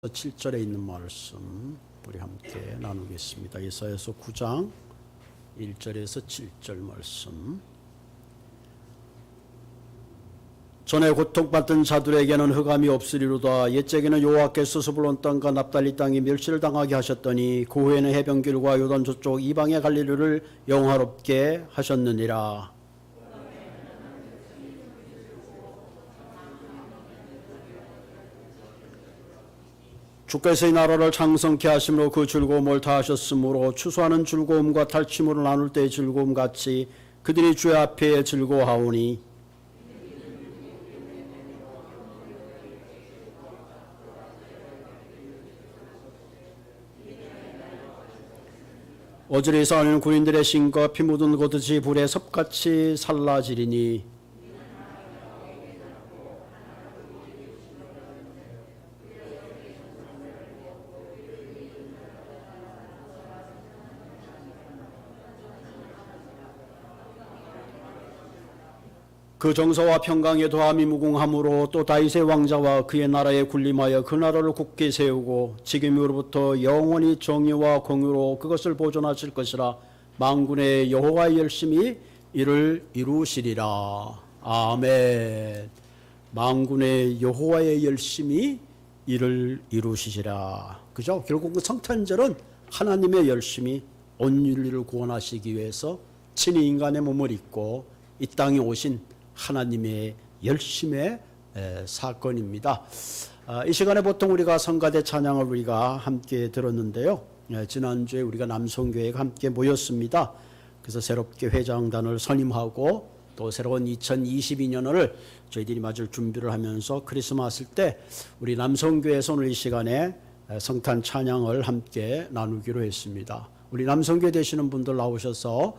7절에 있는 말씀 우리 함께 나누겠습니다. 이사야서 9장 1절에서 7절 말씀. 전에 고통받던 자들에게는 흑암이 없으리로다. 옛적에는 여호와께서 스불론 땅과 납달리 땅이 멸시를 당하게 하셨더니 그 후에는 해변길과 요단 저쪽 이방의 갈릴리를 영화롭게 하셨느니라. 주께서 이 나라를 창성케 하심으로 그 즐거움을 다하셨으므로 추수하는 즐거움과 탈취물을 나눌 때의 즐거움 같이 그들이 주의 앞에 즐거워하오니 어질이 쌓는 군인들의 신과 피 묻은 겉옷이 불에 섭같이 살라지리니 그 정서와 평강에 더함이 무궁함으로 또 다윗의 왕자와 그의 나라에 군림하여 그 나라를 굳게 세우고 지금으로부터 영원히 정의와 공유로 그것을 보존하실 것이라. 만군의 여호와의 열심히 이를 이루시리라. 아멘. 만군의 여호와의 열심히 이를 이루시리라. 그죠? 결국 그 성탄절은 하나님의 열심히 온 인류를 구원하시기 위해서 친히 인간의 몸을 입고 이 땅에 오신 하나님의 열심의 사건입니다. 이 시간에 보통 우리가 성가대 찬양을 우리가 함께 들었는데요. 지난주에 우리가 남성교회가 함께 모였습니다. 그래서 새롭게 회장단을 선임하고 또 새로운 2022년을 저희들이 맞을 준비를 하면서 크리스마스 때 우리 남성교회에서 오늘 이 시간에 성탄 찬양을 함께 나누기로 했습니다. 우리 남성교회 되시는 분들 나오셔서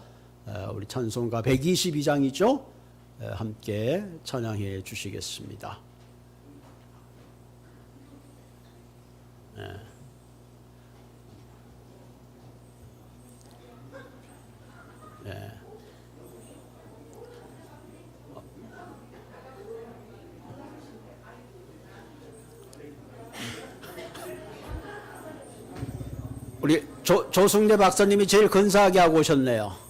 우리 찬송가 122장이죠. 함께 찬양해 주시겠습니다. 우리 조승래 박사님이 제일 근사하게 하고 오셨네요.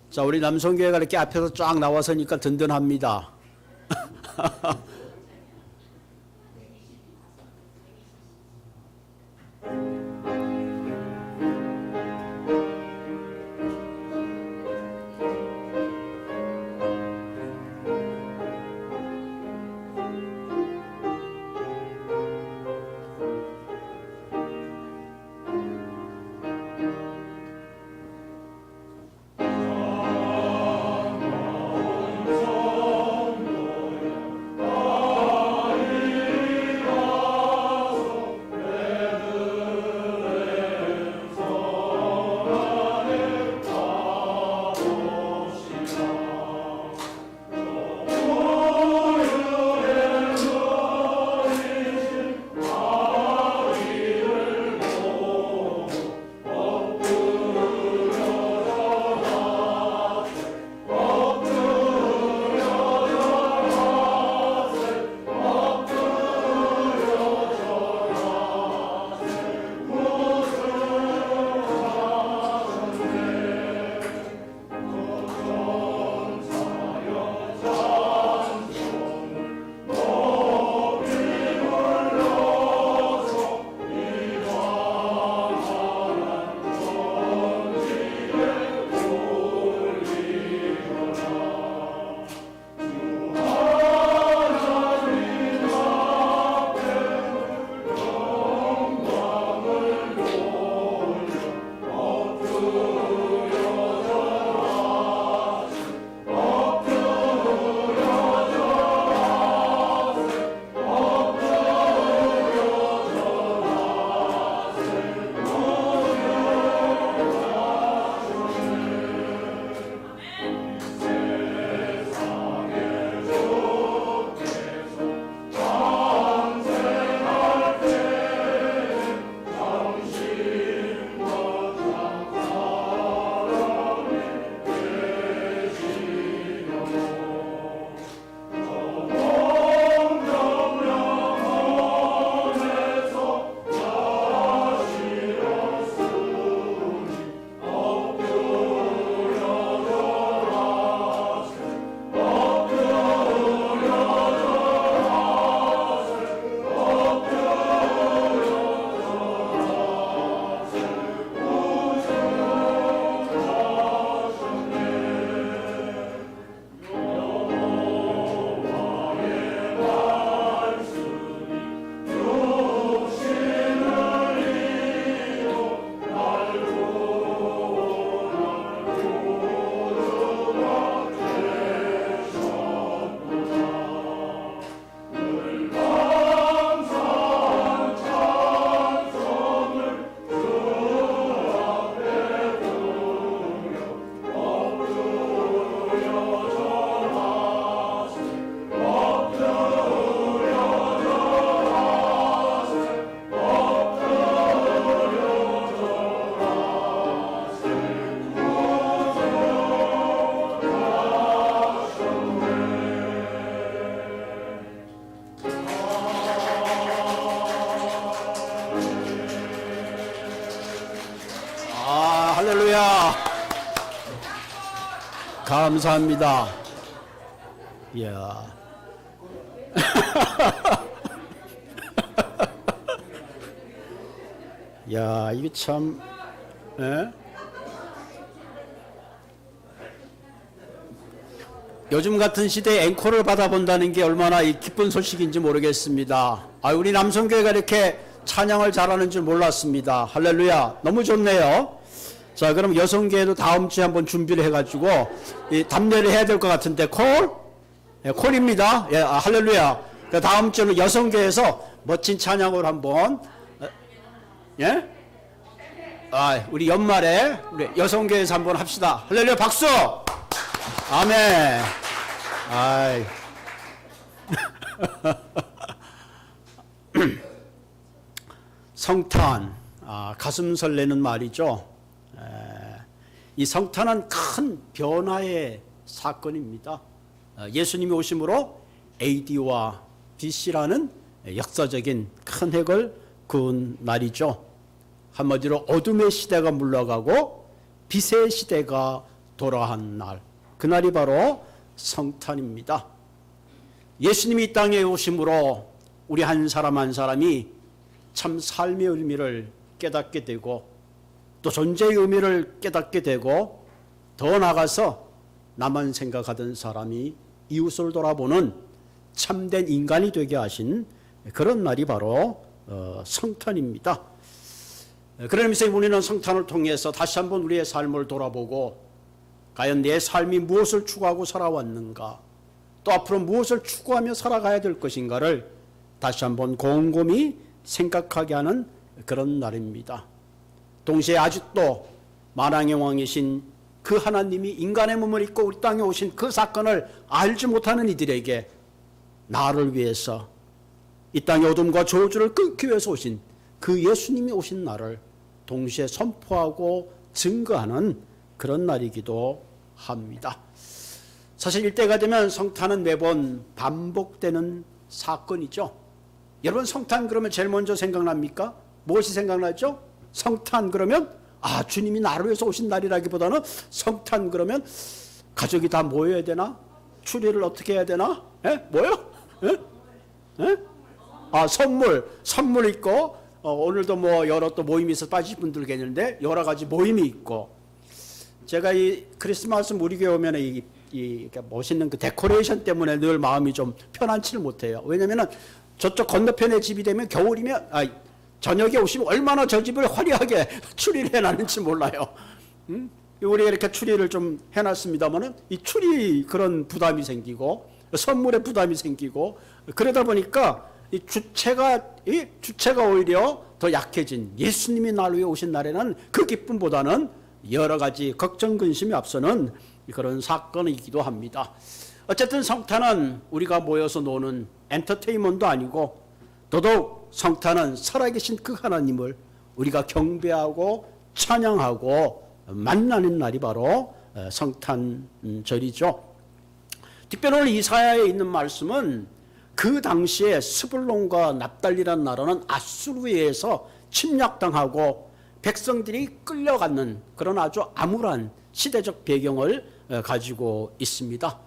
자, 우리 남성교회가 이렇게 앞에서 쫙 나와서니까 든든합니다. 감사합니다. 이야. 야, 이게 참, 예? 요즘 같은 시대에 앵콜을 받아본다는 게 얼마나 기쁜 소식인지 모르겠습니다. 우리 남성교회가 이렇게 찬양을 잘하는 줄 몰랐습니다. 할렐루야. 너무 좋네요. 자, 그럼 여성교회도 다음 주에 한번 준비를 해가지고 이 답례를 해야 될 것 같은데, 콜? 예, 콜입니다. 예, 할렐루야. 다음 주는 여성교회에서 멋진 찬양을 한번, 예? 우리 연말에 우리 여성교회에서 한번 합시다. 할렐루야, 박수! 아멘. 아이. 성탄, 가슴 설레는 말이죠. 이 성탄은 큰 변화의 사건입니다. 예수님이 오심으로 AD와 BC라는 역사적인 큰 획을 그은 날이죠. 한마디로 어둠의 시대가 물러가고 빛의 시대가 돌아한 날, 그날이 바로 성탄입니다. 예수님이 이 땅에 오심으로 우리 한 사람 한 사람이 참 삶의 의미를 깨닫게 되고 또 존재의 의미를 깨닫게 되고 더 나아가서 나만 생각하던 사람이 이웃을 돌아보는 참된 인간이 되게 하신 그런 날이 바로 성탄입니다. 그러면서 우리는 성탄을 통해서 다시 한번 우리의 삶을 돌아보고 과연 내 삶이 무엇을 추구하고 살아왔는가, 또 앞으로 무엇을 추구하며 살아가야 될 것인가를 다시 한번 곰곰이 생각하게 하는 그런 날입니다. 동시에 아직도 만왕의 왕이신 그 하나님이 인간의 몸을 입고 우리 땅에 오신 그 사건을 알지 못하는 이들에게 나를 위해서 이 땅의 어둠과 저주를 끊기 위해서 오신 그 예수님이 오신 날을 동시에 선포하고 증거하는 그런 날이기도 합니다. 사실 이때가 되면 성탄은 매번 반복되는 사건이죠. 여러분, 성탄 그러면 제일 먼저 생각납니까? 무엇이 생각나죠? 성탄 그러면 주님이 나를 위해서 오신 날이라기보다는 성탄 그러면 가족이 다 모여야 되나? 추리를 어떻게 해야 되나? 뭐요? 선물 있고 오늘도 뭐 여러 또 모임이 있어 빠지신 분들 계시는데 여러 가지 모임이 있고, 제가 이 크리스마스 우리 교회 오면 이 멋있는 그 데코레이션 때문에 늘 마음이 좀 편안치를 못해요. 왜냐면은 저쪽 건너편에 집이 되면 겨울이면 저녁에 오시면 얼마나 저 집을 화려하게 추리를 해놨는지 몰라요. 우리가 이렇게 추리를 좀 해놨습니다만은 이 추리 그런 부담이 생기고 선물에 부담이 생기고 그러다 보니까 이 주체가 오히려 더 약해진 예수님이 나를 위해 오신 날에는 그 기쁨보다는 여러 가지 걱정 근심이 앞서는 그런 사건이기도 합니다. 어쨌든 성탄은 우리가 모여서 노는 엔터테인먼트도 아니고 더더욱 성탄은 살아계신 그 하나님을 우리가 경배하고 찬양하고 만나는 날이 바로 성탄절이죠. 특별히 오늘 이사야에 있는 말씀은 그 당시에 스불론과 납달리라는 나라는 아수르에서 침략당하고 백성들이 끌려가는 그런 아주 암울한 시대적 배경을 가지고 있습니다.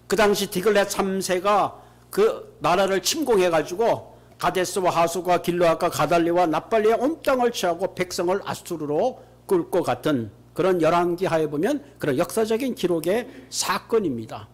그 당시 디글렛 3세가 그 나라를 침공해가지고 가데스와 하수과 길르앗과 가달리와 납달리의 온 땅을 취하고 백성을 아수르로 끌고 갔던 그런 열왕기 하에 보면 그런 역사적인 기록의 사건입니다.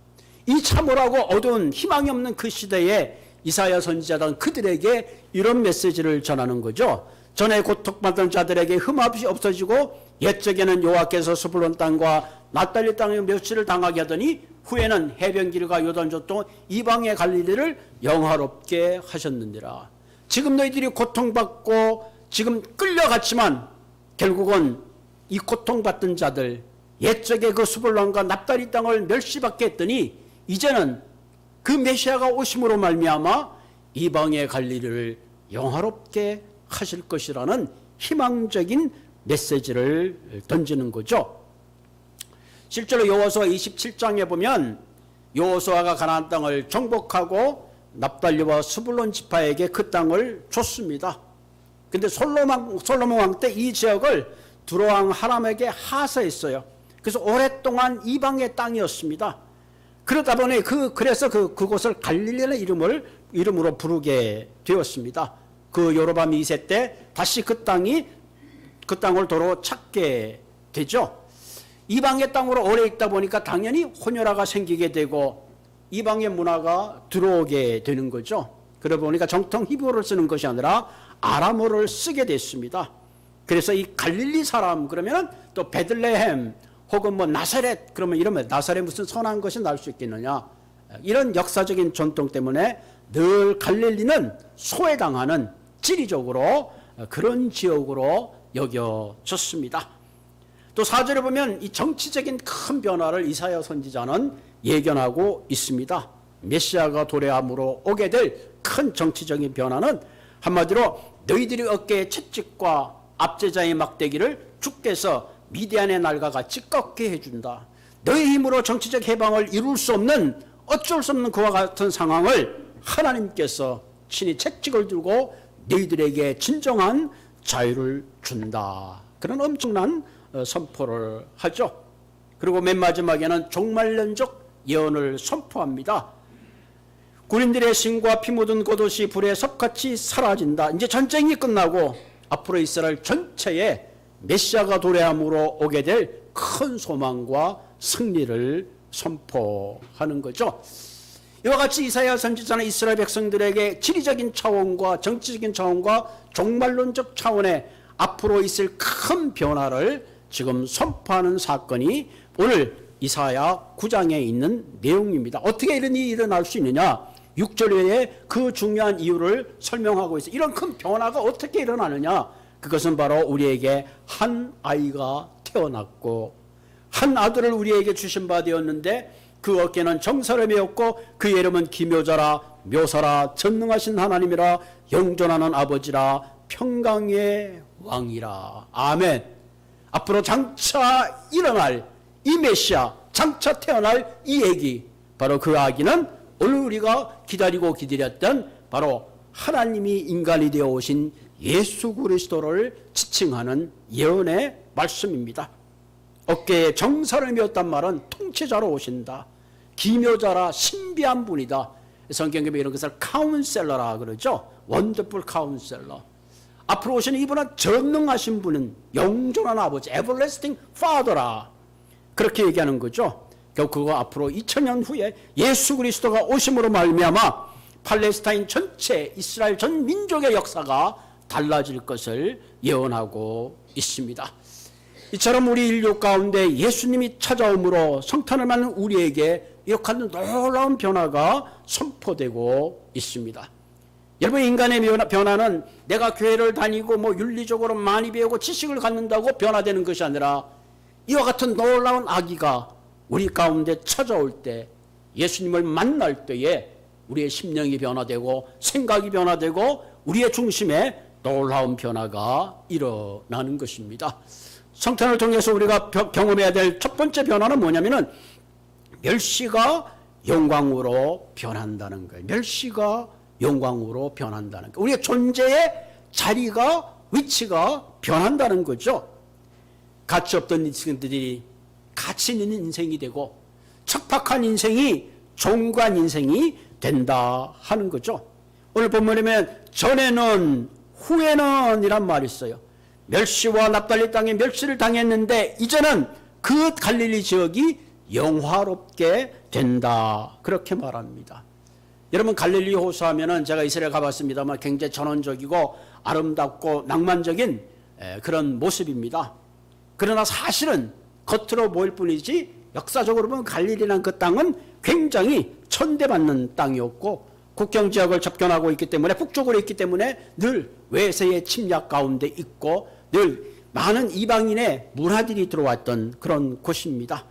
이 참혹하고 어두운 희망이 없는 그 시대에 이사야 선지자는 그들에게 이런 메시지를 전하는 거죠. 전에 고통받던 자들에게 흠없이 없어지고 옛적에는 여호와께서 스불론 땅과 납달리 땅에 멸시를 당하게 하더니 후에는 해변길과 요단저도 이방의 갈릴리를 영화롭게 하셨느니라. 지금 너희들이 고통받고 지금 끌려갔지만 결국은 이 고통받던 자들, 옛적에 그 스불론과 납달리 땅을 멸시받게 했더니 이제는 그 메시아가 오심으로 말미암아 이방의 갈릴리를 영화롭게 하실 것이라는 희망적인 메시지를 던지는 거죠. 실제로 여호수아 27장에 보면 여호수아가 가나안 땅을 정복하고 납달리와 스불론 지파에게 그 땅을 줬습니다. 근데 솔로몬 왕 때 이 지역을 두로왕 하람에게 하사했어요. 그래서 오랫동안 이방의 땅이었습니다. 그러다 보니 그래서 그곳을 갈릴리라는 이름으로 부르게 되었습니다. 그 여로밤 2세 때 다시 그 땅을 도로 찾게 되죠. 이방의 땅으로 오래 있다 보니까 당연히 혼혈아가 생기게 되고 이방의 문화가 들어오게 되는 거죠. 그러다 보니까 정통 히브리어를 쓰는 것이 아니라 아람어를 쓰게 됐습니다. 그래서 이 갈릴리 사람 그러면은 또 베들레헴 혹은 뭐 나사렛 그러면 이러면 나사렛 무슨 선한 것이 날 수 있겠느냐, 이런 역사적인 전통 때문에 늘 갈릴리는 소외당하는 지리적으로 그런 지역으로 여겨졌습니다. 또 4절에 보면 이 정치적인 큰 변화를 이사야 선지자는 예견하고 있습니다. 메시아가 도래함으로 오게 될 큰 정치적인 변화는 한마디로 너희들이 어깨에 채찍과 압제자의 막대기를 주께서 미디안의 날과 같이 꺾게 해준다. 너희 힘으로 정치적 해방을 이룰 수 없는 어쩔 수 없는 그와 같은 상황을 하나님께서 친히 채찍을 들고 너희들에게 진정한 자유를 준다. 그런 엄청난 선포를 하죠. 그리고 맨 마지막에는 종말론적 예언을 선포합니다. 군인들의 신과 피 묻은 겉옷이 불에 섭같이 사라진다. 이제 전쟁이 끝나고 앞으로 이스라엘 전체에 메시아가 도래함으로 오게 될 큰 소망과 승리를 선포하는 거죠. 이와 같이 이사야 선지자는 이스라엘 백성들에게 지리적인 차원과 정치적인 차원과 종말론적 차원의 앞으로 있을 큰 변화를 지금 선포하는 사건이 오늘 이사야 9장에 있는 내용입니다. 어떻게 이런 일이 일어날 수 있느냐? 6절에 그 중요한 이유를 설명하고 있어요. 이런 큰 변화가 어떻게 일어나느냐? 그것은 바로 우리에게 한 아이가 태어났고 한 아들을 우리에게 주신 바 되었는데 그 어깨는 정사를 메었고 그 이름은 기묘자라 묘사라 전능하신 하나님이라 영존하는 아버지라 평강의 왕이라. 아멘. 앞으로 장차 일어날 이 메시아, 장차 태어날 이 아기, 바로 그 아기는 오늘 우리가 기다리고 기다렸던 바로 하나님이 인간이 되어 오신 예수 그리스도를 지칭하는 예언의 말씀입니다. 어깨에 정사를 메었단 말은 통치자로 오신다. 기묘자라 신비한 분이다. 성경에 이런 것을 카운셀러라 그러죠. 원더풀 카운셀러. 앞으로 오시는 이분은 전능하신 분은 영존한 아버지, 에버래스팅 파더라. 그렇게 얘기하는 거죠. 그거 앞으로 2000년 후에 예수 그리스도가 오심으로 말미암아 팔레스타인 전체 이스라엘 전 민족의 역사가 달라질 것을 예언하고 있습니다. 이처럼 우리 인류 가운데 예수님이 찾아옴으로 성탄을 맞는 우리에게 이렇게 놀라운 변화가 선포되고 있습니다. 여러분, 인간의 변화는 내가 교회를 다니고 윤리적으로 많이 배우고 지식을 갖는다고 변화되는 것이 아니라 이와 같은 놀라운 아기가 우리 가운데 찾아올 때, 예수님을 만날 때에 우리의 심령이 변화되고 생각이 변화되고 우리의 중심에 놀라운 변화가 일어나는 것입니다. 성탄을 통해서 우리가 경험해야 될 첫 번째 변화는 뭐냐면은 멸시가 영광으로 변한다는 거예요. 멸시가 영광으로 변한다는 거예요. 우리의 존재의 자리가, 위치가 변한다는 거죠. 가치 없던 인생들이 가치 있는 인생이 되고 척박한 인생이 종관 인생이 된다 하는 거죠. 오늘 본문에 보면 전에는 후에는 이란 말이 있어요. 멸시와 납달리 땅에 멸시를 당했는데 이제는 그 갈릴리 지역이 영화롭게 된다, 그렇게 말합니다. 여러분, 갈릴리 호수 하면은 제가 이스라엘 가봤습니다만 굉장히 전원적이고 아름답고 낭만적인 그런 모습입니다. 그러나 사실은 겉으로 보일 뿐이지 역사적으로 보면 갈릴리라는 그 땅은 굉장히 천대받는 땅이었고 국경지역을 접견하고 있기 때문에, 북쪽으로 있기 때문에 늘 외세의 침략 가운데 있고 늘 많은 이방인의 문화들이 들어왔던 그런 곳입니다.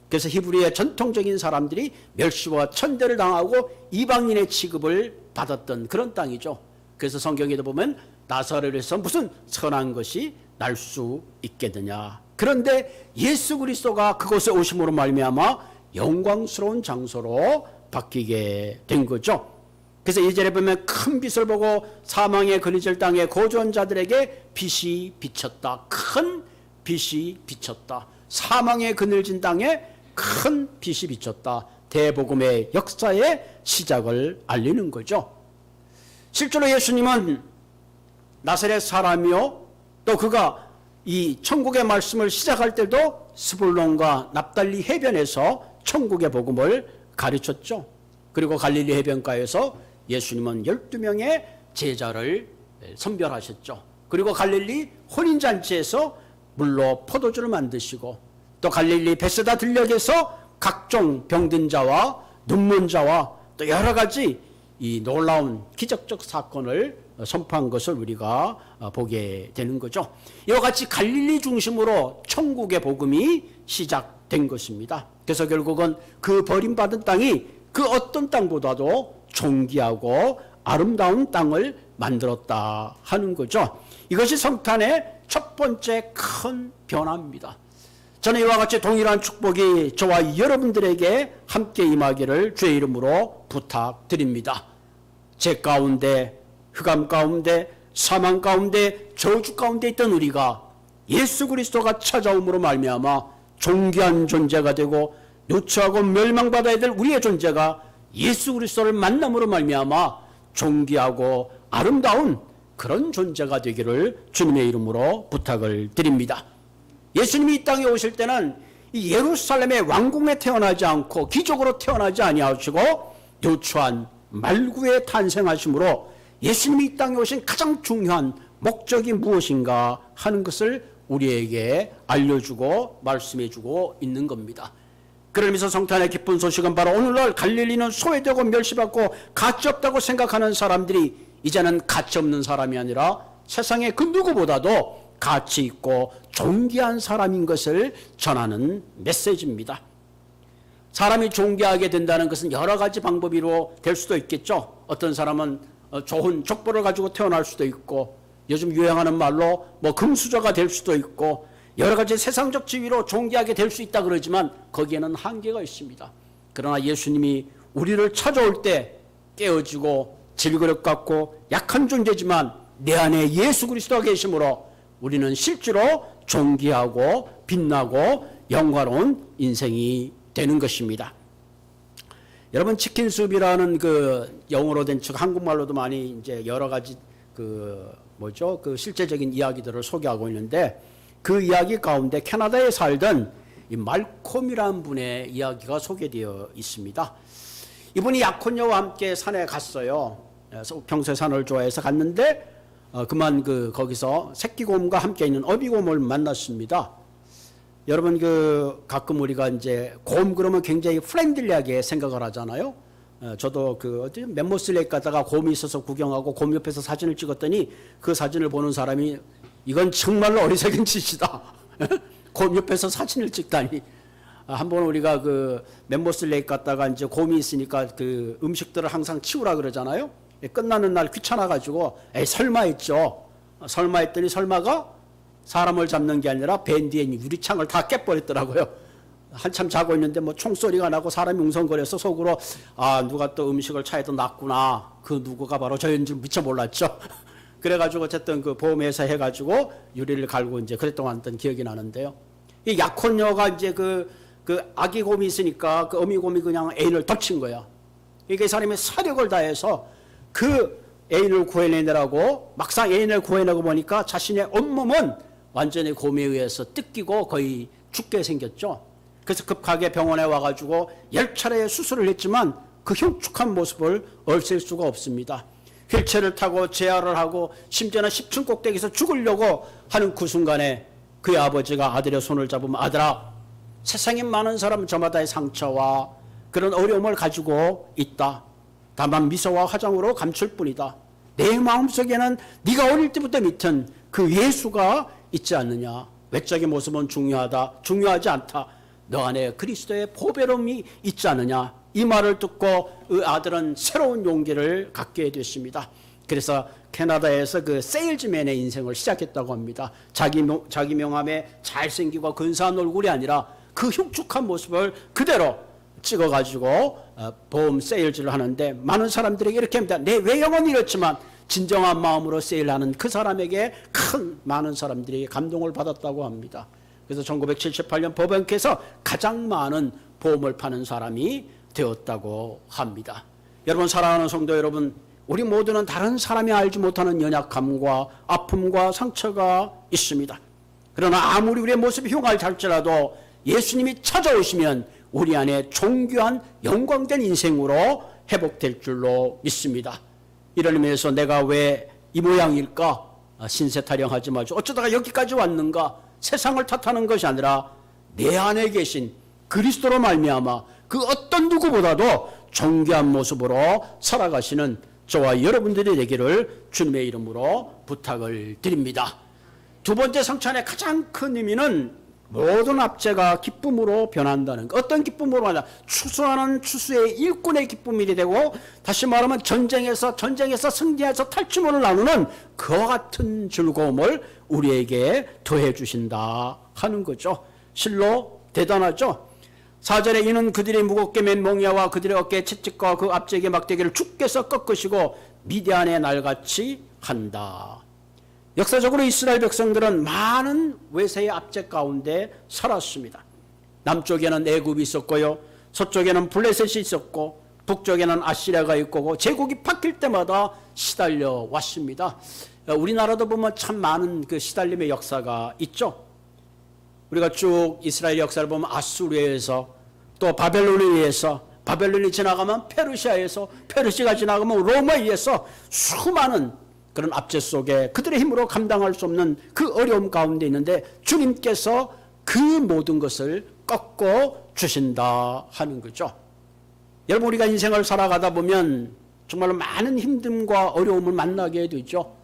그래서 히브리의 전통적인 사람들이 멸시와 천대를 당하고 이방인의 취급을 받았던 그런 땅이죠. 그래서 성경에도 보면 나사렛에서 무슨 선한 것이 날 수 있겠느냐. 그런데 예수 그리스도가 그곳에 오심으로 말미암아 영광스러운 장소로 바뀌게 된 거죠. 그래서 2절에 보면 큰 빛을 보고 사망의 그리질 땅에 거주한 자들에게 빛이 비쳤다. 큰 빛이 비쳤다. 사망의 그늘진 땅에 큰 빛이 비쳤다. 대복음의 역사의 시작을 알리는 거죠. 실제로 예수님은 나사렛 사람이요, 또 그가 이 천국의 말씀을 시작할 때도 스불론과 납달리 해변에서 천국의 복음을 가르쳤죠. 그리고 갈릴리 해변가에서 예수님은 12명의 제자를 선별하셨죠. 그리고 갈릴리 혼인잔치에서 물로 포도주를 만드시고, 또 갈릴리 베세다 들녘에서 각종 병든 자와 눈먼 자와 또 여러 가지 이 놀라운 기적적 사건을 선포한 것을 우리가 보게 되는 거죠. 이와 같이 갈릴리 중심으로 천국의 복음이 시작된 것입니다. 그래서 결국은 그 버림받은 땅이 그 어떤 땅보다도 존귀하고 아름다운 땅을 만들었다 하는 거죠. 이것이 성탄의 첫 번째 큰 변화입니다. 저는 이와 같이 동일한 축복이 저와 여러분들에게 함께 임하기를 주의 이름으로 부탁드립니다. 제 가운데, 흑암 가운데, 사망 가운데, 저주 가운데 있던 우리가 예수 그리스도가 찾아옴으로 말미암아 존귀한 존재가 되고 누추하고 멸망받아야 될 우리의 존재가 예수 그리스도를 만남으로 말미암아 존귀하고 아름다운 그런 존재가 되기를 주님의 이름으로 부탁을 드립니다. 예수님이 이 땅에 오실 때는 이 예루살렘의 왕궁에 태어나지 않고 기적으로 태어나지 아니하시고 누추한 말구에 탄생하심으로 예수님이 이 땅에 오신 가장 중요한 목적이 무엇인가 하는 것을 우리에게 알려주고 말씀해주고 있는 겁니다. 그러면서 성탄의 기쁜 소식은 바로 오늘날 갈릴리는 소외되고 멸시받고 가치 없다고 생각하는 사람들이 이제는 가치 없는 사람이 아니라 세상의 그 누구보다도 가치 있고 존귀한 사람인 것을 전하는 메시지입니다. 사람이 존귀하게 된다는 것은 여러 가지 방법으로 될 수도 있겠죠. 어떤 사람은 좋은 족보를 가지고 태어날 수도 있고, 요즘 유행하는 말로 뭐 금수저가 될 수도 있고, 여러 가지 세상적 지위로 존귀하게 될 수 있다 그러지만 거기에는 한계가 있습니다. 그러나 예수님이 우리를 찾아올 때 깨어지고 질그릇 같고 약한 존재지만 내 안에 예수 그리스도가 계심으로 우리는 실제로 존귀하고 빛나고 영광로운 인생이 되는 것입니다. 여러분, 치킨 수프라는 그 영어로 된 즉 한국말로도 많이 이제 여러 가지 그 실제적인 이야기들을 소개하고 있는데, 그 이야기 가운데 캐나다에 살던 이 말콤이라는 분의 이야기가 소개되어 있습니다. 이분이 약혼녀와 함께 산에 갔어요. 평소에 산을 좋아해서 갔는데 그만 거기서 새끼곰과 함께 있는 어미곰을 만났습니다. 여러분, 가끔 우리가 이제 곰 그러면 굉장히 프렌들리하게 생각을 하잖아요. 저도 멤버스레이크 가다가 곰이 있어서 구경하고 곰 옆에서 사진을 찍었더니 그 사진을 보는 사람이 이건 정말로 어리석은 짓이다. 곰 옆에서 사진을 찍다니. 한번 우리가 멤버스레이크 갔다가 이제 곰이 있으니까 음식들을 항상 치우라 그러잖아요. 끝나는 날 귀찮아가지고 설마 했죠. 설마 했더니 설마가 사람을 잡는 게 아니라 밴 뒤에 유리창을 다 깨버렸더라고요. 한참 자고 있는데 뭐 총소리가 나고 사람이 웅성거려서 속으로 누가 또 음식을 차에다 놨구나. 그 누구가 바로 저인 줄 미처 몰랐죠. 그래가지고 어쨌든 보험회사 해가지고 유리를 갈고 이제 그랬던 왔던 기억이 나는데요. 이 약혼녀가 이제 그 아기 곰이 있으니까 그 어미곰이 그냥 애인을 덮친 거야. 이게 사람이 사력을 다해서 그 애인을 구해내느라고 막상 애인을 구해내고 보니까 자신의 온몸은 완전히 곰에 의해서 뜯기고 거의 죽게 생겼죠. 그래서 급하게 병원에 와가지고 10차례의 수술을 했지만 그 흉측한 모습을 없앨 수가 없습니다. 휠체어를 타고 재활을 하고 심지어는 10층 꼭대기에서 죽으려고 하는 그 순간에 그의 아버지가 아들의 손을 잡으면, 아들아, 세상에 많은 사람은 저마다의 상처와 그런 어려움을 가지고 있다. 다만 미소와 화장으로 감출 뿐이다. 내 마음속에는 네가 어릴 때부터 믿던 그 예수가 있지 않느냐. 외적의 모습은 중요하지 않다. 너 안에 그리스도의 보배로움이 있지 않느냐. 이 말을 듣고 그 아들은 새로운 용기를 갖게 됐습니다. 그래서 캐나다에서 세일즈맨의 인생을 시작했다고 합니다. 자기 명함에 잘생기고 근사한 얼굴이 아니라 그 흉측한 모습을 그대로 찍어가지고 보험 세일즈를 하는데, 많은 사람들에게 이렇게 합니다. 내 외형은 이렇지만 진정한 마음으로 세일하는 그 사람에게 많은 사람들이 감동을 받았다고 합니다. 그래서 1978년 법원께서 가장 많은 보험을 파는 사람이 되었다고 합니다. 여러분, 사랑하는 성도 여러분, 우리 모두는 다른 사람이 알지 못하는 연약함과 아픔과 상처가 있습니다. 그러나 아무리 우리의 모습이 흉할지라도 예수님이 찾아오시면 우리 안에 존귀한 영광된 인생으로 회복될 줄로 믿습니다. 이런 의미에서 내가 왜 이 모양일까? 신세 타령하지 말죠. 어쩌다가 여기까지 왔는가? 세상을 탓하는 것이 아니라 내 안에 계신 그리스도로 말미암아 그 어떤 누구보다도 존귀한 모습으로 살아가시는 저와 여러분들이 되기를 주님의 이름으로 부탁을 드립니다. 두 번째 성찬의 가장 큰 의미는 모든 압제가 기쁨으로 변한다는 것. 어떤 기쁨으로 하냐? 추수하는 추수의 일꾼의 기쁨이 되고, 다시 말하면 전쟁에서 승리해서 탈취물을 나누는 그와 같은 즐거움을 우리에게 더해 주신다 하는 거죠. 실로 대단하죠. 4절에 이는 그들이 무겁게 맨 몽야와 그들의 어깨에 채찍과 그 앞제기 막대기를 주께서 꺾으시고 미디안의 날같이 한다. 역사적으로 이스라엘 백성들은 많은 외세의 압제 가운데 살았습니다. 남쪽에는 애굽이 있었고요, 서쪽에는 블레셋이 있었고, 북쪽에는 아시리아가 있고, 제국이 바뀔 때마다 시달려 왔습니다. 우리나라도 보면 참 많은 그 시달림의 역사가 있죠. 우리가 쭉 이스라엘 역사를 보면 아수르에서, 또 바벨론에 의해서, 바벨론이 지나가면 페르시아에서, 페르시아가 지나가면 로마에 의해서 수많은 그런 압제 속에 그들의 힘으로 감당할 수 없는 그 어려움 가운데 있는데 주님께서 그 모든 것을 꺾어 주신다 하는 거죠. 여러분, 우리가 인생을 살아가다 보면 정말로 많은 힘듦과 어려움을 만나게 되죠.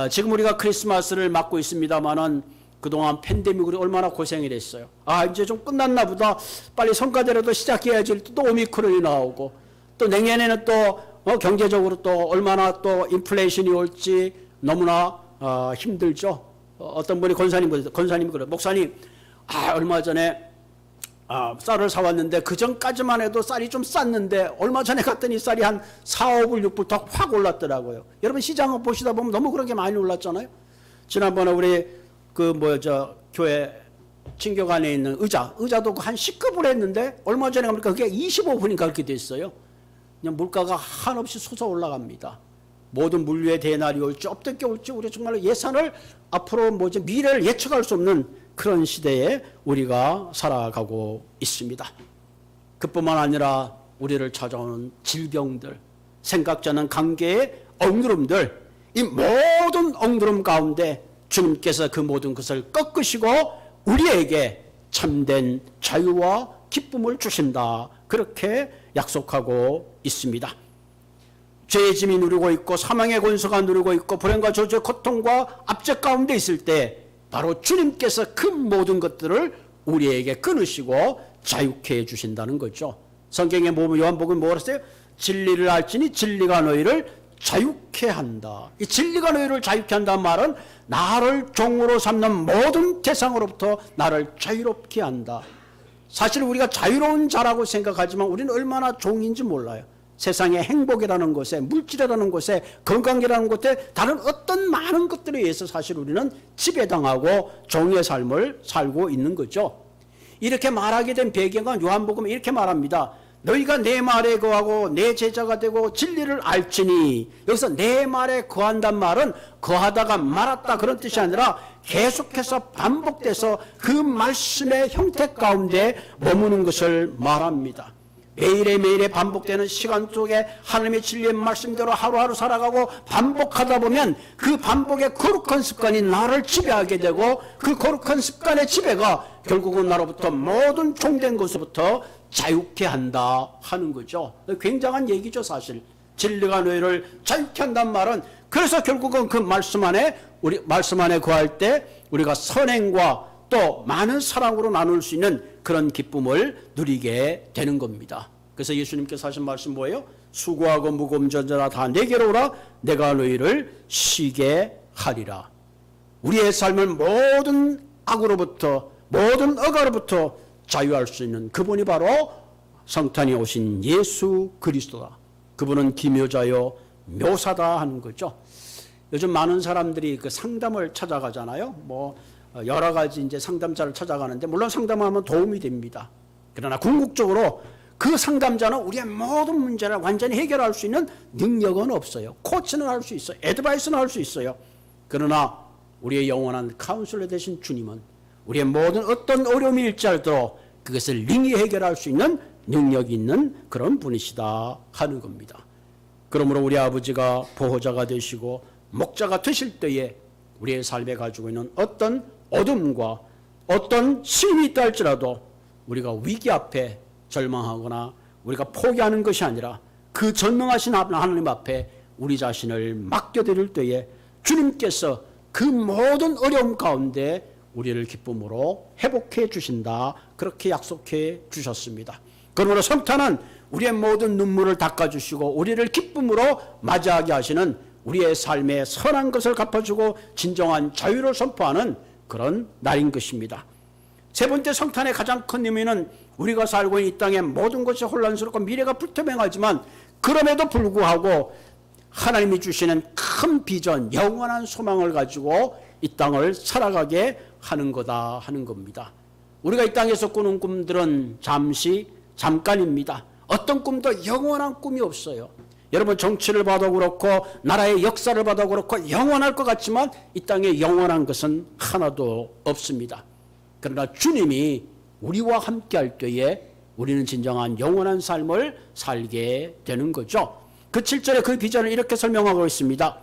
지금 우리가 크리스마스를 맞고 있습니다만은 그동안 팬데믹으로 얼마나 고생을 했어요. 이제 좀 끝났나 보다, 빨리 성과대로도 시작해야지. 또 오미크론이 나오고, 또 내년에는 또 경제적으로 또 얼마나 또 인플레이션이 올지 너무나 힘들죠. 어떤 분이 권사님이 그래요. 목사님, 얼마 전에 쌀을 사왔는데 그 전까지만 해도 쌀이 좀 쌌는데 얼마 전에 갔더니 쌀이 한 4, 5불, 6불 더 확 올랐더라고요. 여러분, 시장을 보시다 보면 너무 그렇게 많이 올랐잖아요. 지난번에 우리 교회 친교관에 있는 의자도 한 10급을 했는데 얼마 전에 가니까 그게 25분인가 그렇게 됐어요. 그냥 물가가 한없이 솟아 올라갑니다. 모든 물류의 대날이 올지 어떻게 올지 우리 정말 예산을 앞으로 미래를 예측할 수 없는 그런 시대에 우리가 살아가고 있습니다. 그뿐만 아니라 우리를 찾아오는 질병들, 생각지 않은 관계의 엉두름들, 이 모든 엉두름 가운데 주님께서 그 모든 것을 꺾으시고 우리에게 참된 자유와 기쁨을 주신다, 그렇게 약속하고 있습니다. 죄의 짐이 누리고 있고 사망의 권세가 누리고 있고 불행과 저주의 고통과 압제 가운데 있을 때 바로 주님께서 그 모든 것들을 우리에게 끊으시고 자유케 해주신다는 거죠. 성경에 보면 요한복음 뭐라 했어요? 진리를 알지니 진리가 너희를 자유케 한다. 이 진리가 너희를 자유케 한다는 말은 나를 종으로 삼는 모든 대상으로부터 나를 자유롭게 한다. 사실 우리가 자유로운 자라고 생각하지만 우리는 얼마나 종인지 몰라요. 세상의 행복이라는 것에, 물질이라는 것에, 건강이라는 것에, 다른 어떤 많은 것들에 의해서 사실 우리는 지배당하고 종의 삶을 살고 있는 거죠. 이렇게 말하게 된 배경은 요한복음에 이렇게 말합니다. 너희가 내 말에 거하고 내 제자가 되고 진리를 알지니, 여기서 내 말에 거한단 말은 거하다가 말았다 그런 뜻이 아니라 계속해서 반복돼서 그 말씀의 형태 가운데 머무는 것을 말합니다. 매일에 반복되는 시간 속에 하나님의 진리의 말씀대로 하루하루 살아가고 반복하다 보면 그 반복의 거룩한 습관이 나를 지배하게 되고 그 거룩한 습관의 지배가 결국은 나로부터 모든 종된 것으로부터 자유케 한다 하는 거죠. 굉장한 얘기죠, 사실. 진리가 너희를 자유케 한다는 말은, 그래서 결국은 그 말씀 안에 거할 때 우리가 선행과 또 많은 사랑으로 나눌 수 있는 그런 기쁨을 누리게 되는 겁니다. 그래서 예수님께서 하신 말씀 뭐예요? 수고하고 무거운 자들아 다 내게로 오라, 내가 너희를 쉬게 하리라. 우리의 삶을 모든 악으로부터, 모든 억압으로부터 자유할 수 있는 그분이 바로 성탄이 오신 예수 그리스도다. 그분은 기묘자요 묘사다 하는 거죠. 요즘 많은 사람들이 그 상담을 찾아가잖아요. 여러 가지 이제 상담자를 찾아가는데, 물론 상담하면 도움이 됩니다. 그러나 궁극적으로 그 상담자는 우리의 모든 문제를 완전히 해결할 수 있는 능력은 없어요. 코치는 할 수 있어요. 애드바이스는 할 수 있어요. 그러나 우리의 영원한 카운슬러 되신 주님은 우리의 모든 어떤 어려움이 일지라도 그것을 능히 해결할 수 있는 능력이 있는 그런 분이시다 하는 겁니다. 그러므로 우리 아버지가 보호자가 되시고 목자가 되실 때에 우리의 삶에 가지고 있는 어떤 어둠과 어떤 시험이 있다 할지라도 우리가 위기 앞에 절망하거나 우리가 포기하는 것이 아니라 그 전능하신 하나님 앞에 우리 자신을 맡겨드릴 때에 주님께서 그 모든 어려움 가운데 우리를 기쁨으로 회복해 주신다, 그렇게 약속해 주셨습니다. 그러므로 성탄은 우리의 모든 눈물을 닦아주시고 우리를 기쁨으로 맞이하게 하시는, 우리의 삶에 선한 것을 갚아주고 진정한 자유를 선포하는 그런 날인 것입니다. 세 번째, 성탄의 가장 큰 의미는 우리가 살고 있는 이 땅의 모든 것이 혼란스럽고 미래가 불투명하지만 그럼에도 불구하고 하나님이 주시는 큰 비전, 영원한 소망을 가지고 이 땅을 살아가게 하는 거다 하는 겁니다. 우리가 이 땅에서 꾸는 꿈들은 잠깐입니다. 어떤 꿈도 영원한 꿈이 없어요. 여러분, 정치를 봐도 그렇고 나라의 역사를 봐도 그렇고 영원할 것 같지만 이 땅에 영원한 것은 하나도 없습니다. 그러나 주님이 우리와 함께 할 때에 우리는 진정한 영원한 삶을 살게 되는 거죠. 그 7절에 그 비전을 이렇게 설명하고 있습니다.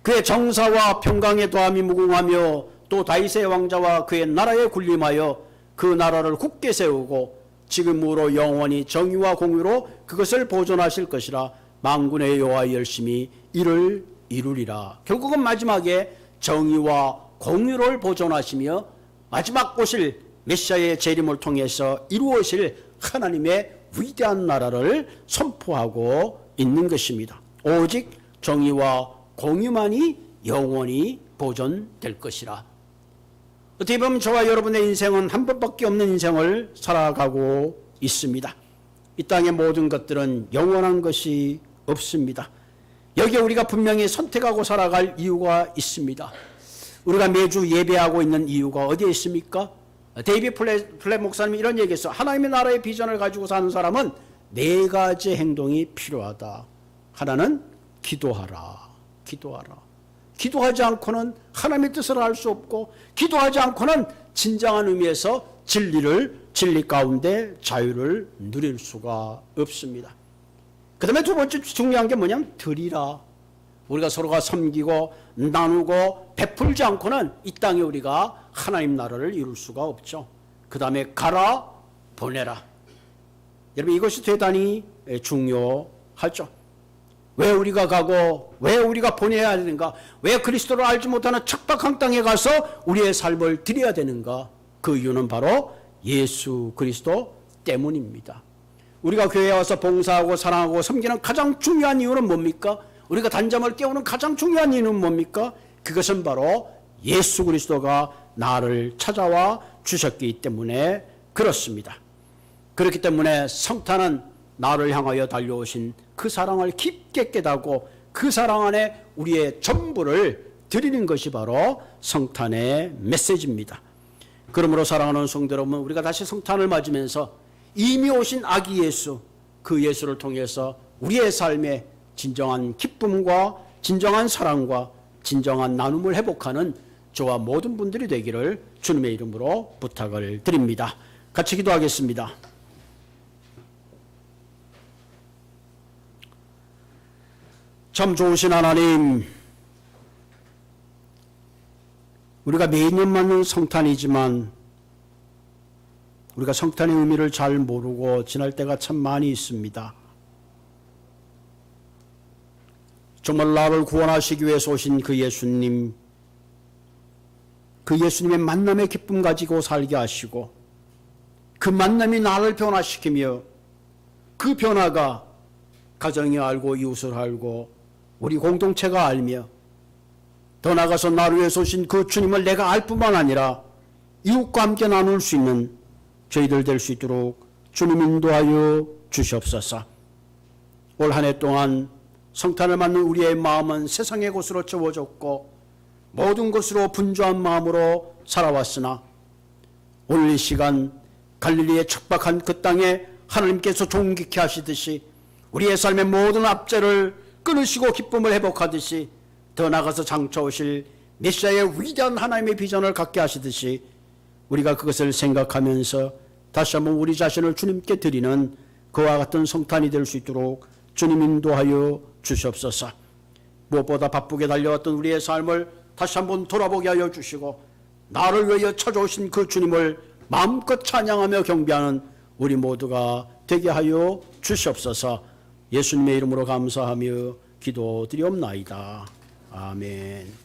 그의 정사와 평강의 도함이 무궁하며 또 다윗의 왕자와 그의 나라에 군림하여 그 나라를 굳게 세우고 지금으로 영원히 정의와 공의로 그것을 보존하실 것이라. 만군의 여호와 열심히 이를 이루리라. 결국은 마지막에 정의와 공의를 보존하시며 마지막 오실 메시아의 재림을 통해서 이루어질 하나님의 위대한 나라를 선포하고 있는 것입니다. 오직 정의와 공의만이 영원히 보존될 것이라. 어떻게 보면 저와 여러분의 인생은 한 번밖에 없는 인생을 살아가고 있습니다. 이 땅의 모든 것들은 영원한 것이 없습니다. 여기에 우리가 분명히 선택하고 살아갈 이유가 있습니다. 우리가 매주 예배하고 있는 이유가 어디에 있습니까? 데이비드 플랫 목사님이 이런 얘기했어요. 하나님의 나라의 비전을 가지고 사는 사람은 4가지 행동이 필요하다. 하나는 기도하라. 기도하지 않고는 하나님의 뜻을 알 수 없고, 기도하지 않고는 진정한 의미에서 진리 가운데 자유를 누릴 수가 없습니다. 그 다음에 두 번째 중요한 게 뭐냐면 드리라. 우리가 서로가 섬기고 나누고 베풀지 않고는 이 땅에 우리가 하나님 나라를 이룰 수가 없죠. 그 다음에 가라, 보내라. 여러분, 이것이 대단히 중요하죠. 왜 우리가 가고 왜 우리가 보내야 되는가? 왜 그리스도를 알지 못하는 척박한 땅에 가서 우리의 삶을 드려야 되는가? 그 이유는 바로 예수 그리스도 때문입니다. 우리가 교회에 와서 봉사하고 사랑하고 섬기는 가장 중요한 이유는 뭡니까? 우리가 단잠을 깨우는 가장 중요한 이유는 뭡니까? 그것은 바로 예수 그리스도가 나를 찾아와 주셨기 때문에 그렇습니다. 그렇기 때문에 성탄은 나를 향하여 달려오신 그 사랑을 깊게 깨닫고 그 사랑 안에 우리의 전부를 드리는 것이 바로 성탄의 메시지입니다. 그러므로 사랑하는 성도 여러분, 우리가 다시 성탄을 맞으면서 이미 오신 아기 예수, 그 예수를 통해서 우리의 삶에 진정한 기쁨과 진정한 사랑과 진정한 나눔을 회복하는 저와 모든 분들이 되기를 주님의 이름으로 부탁을 드립니다. 같이 기도하겠습니다. 참 좋으신 하나님, 우리가 매년 맞는 성탄이지만 우리가 성탄의 의미를 잘 모르고 지날 때가 참 많이 있습니다. 정말 나를 구원하시기 위해서 오신 그 예수님, 그 예수님의 만남의 기쁨 가지고 살게 하시고 그 만남이 나를 변화시키며 그 변화가 가정이 알고 이웃을 알고 우리 공동체가 알며 더 나아가서 나를 위해서 오신 그 주님을 내가 알 뿐만 아니라 이웃과 함께 나눌 수 있는 저희들 될 수 있도록 주님 인도하여 주시옵소서. 올 한 해 동안 성탄을 맞는 우리의 마음은 세상의 곳으로 채워졌고 모든 것으로 분주한 마음으로 살아왔으나 오늘 이 시간 갈릴리의 척박한 그 땅에 하나님께서 종기케 하시듯이 우리의 삶의 모든 압제를 끊으시고 기쁨을 회복하듯이 더 나아가서 장차 오실 메시아의 위대한 하나님의 비전을 갖게 하시듯이 우리가 그것을 생각하면서 다시 한번 우리 자신을 주님께 드리는 그와 같은 성탄이 될 수 있도록 주님 인도하여 주시옵소서. 무엇보다 바쁘게 달려왔던 우리의 삶을 다시 한번 돌아보게 하여 주시고 나를 위하여 찾아오신 그 주님을 마음껏 찬양하며 경배하는 우리 모두가 되게 하여 주시옵소서. 예수님의 이름으로 감사하며 기도드리옵나이다. 아멘.